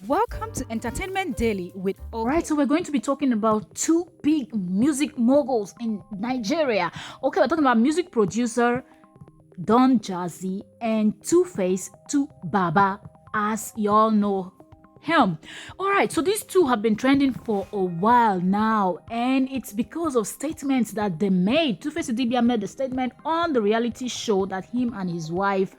Welcome to Entertainment Daily with OK. Right, so we're going to be talking about two big music moguls in Nigeria. Okay, we're talking about music producer Don Jazzy and Two-Face Baba, as you all know him. All right, so these two have been trending for a while now, and it's because of statements that they made. Two-Face made a statement on the reality show that him and his wife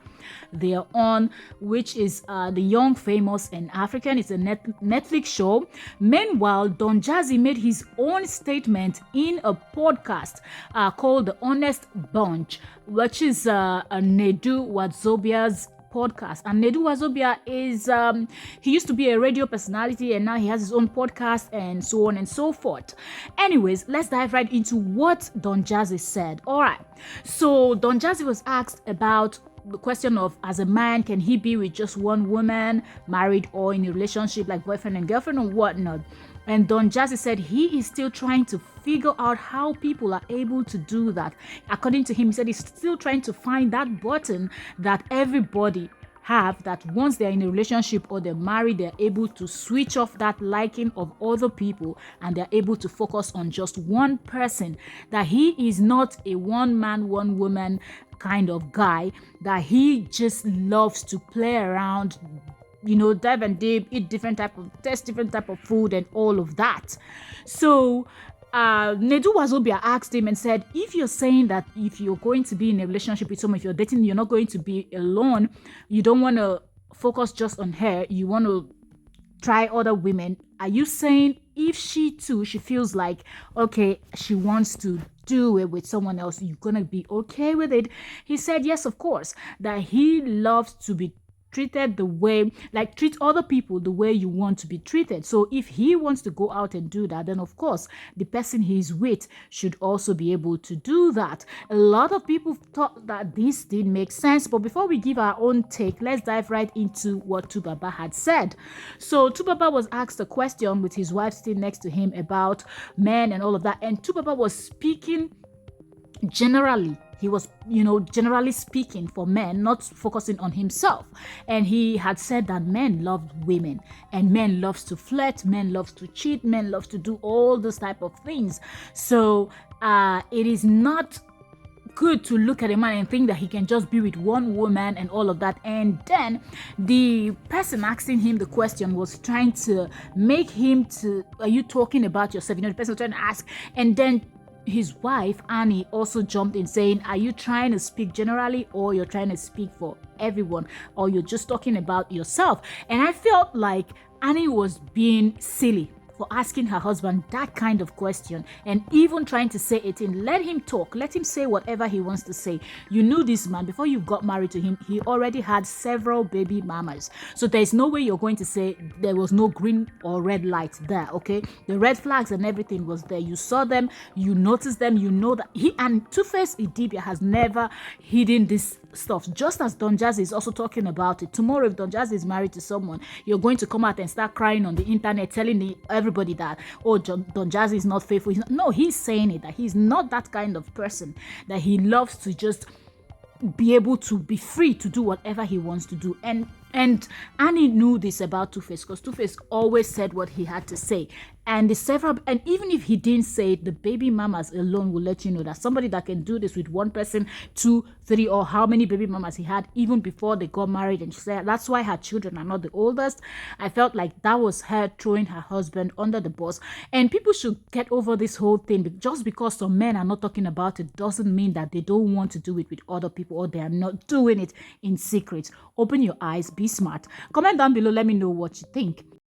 they are on, which is the Young, Famous, and African. It's a Netflix show. Meanwhile, Don Jazzy made his own statement in a podcast called The Honest Bunch, which is a Nedu Wazobia's podcast. And Nedu Wazobia is he used to be a radio personality, and now he has his own podcast and so on and so forth. Anyways, let's dive right into what Don Jazzy said. All right, so Don Jazzy was asked about the question of, as a man, can he be with just one woman, married or in a relationship like boyfriend and girlfriend or whatnot? And Don Jazzy said he is still trying to figure out how people are able to do that. According to him, he said he's still trying to find that button that everybody have, that once they're in a relationship or they're married, they're able to switch off that liking of other people and they're able to focus on just one person. That he is not a one man, one woman kind of guy, that he just loves to play around, dive and dip, eat test different type of food and all of that. So Nedu Wazobia asked him and said, if you're saying that if you're going to be in a relationship with someone, if you're dating, you're not going to be alone, you don't want to focus just on her, you want to try other women, are you saying if she feels like, okay, she wants to do it with someone else, you're gonna be okay with it? He said yes, of course, that he loves to be treated the way, like, treat other people the way you want to be treated. So if he wants to go out and do that, then of course the person he's with should also be able to do that. A lot of people thought that this didn't make sense, but before we give our own take, let's dive right into what Tubaba had said. So Tubaba was asked a question with his wife sitting next to him about men and all of that, and Tubaba was speaking generally. He was, generally speaking for men, not focusing on himself. And he had said that men love women, and men loves to flirt, men loves to cheat, men loves to do all those type of things. So it is not good to look at a man and think that he can just be with one woman and all of that. And then the person asking him the question was trying to make him to, are you talking about yourself? The person was trying to ask, and then his wife Annie also jumped in saying, are you trying to speak generally, or you're trying to speak for everyone, or you're just talking about yourself? And I felt like Annie was being silly for asking her husband that kind of question, and even trying to say it in, let him talk, let him say whatever he wants to say. You knew this man before you got married to him, he already had several baby mamas, so there's no way you're going to say there was no green or red light there. Okay, the red flags and everything was there, you saw them, you noticed them, you know that he and Two-Face Idibia has never hidden this stuff, just as Don Jazzy is also talking about it. Tomorrow, if Don Jazzy is married to someone, you're going to come out and start crying on the internet, telling everybody that, oh, Don Jazzy is not faithful. No, he's saying it, that he's not that kind of person, that he loves to just be able to be free to do whatever he wants to do. And Annie knew this about Two-Face, because Two-Face always said what he had to say. And even if he didn't say it, the baby mamas alone will let you know that somebody that can do this with one person, 2, 3, or how many baby mamas he had even before they got married. And she said that's why her children are not the oldest. I felt like that was her throwing her husband under the bus. And people should get over this whole thing. Just because some men are not talking about it doesn't mean that they don't want to do it with other people, or they are not doing it in secret. Open your eyes, be smart. Comment down below, let me know what you think.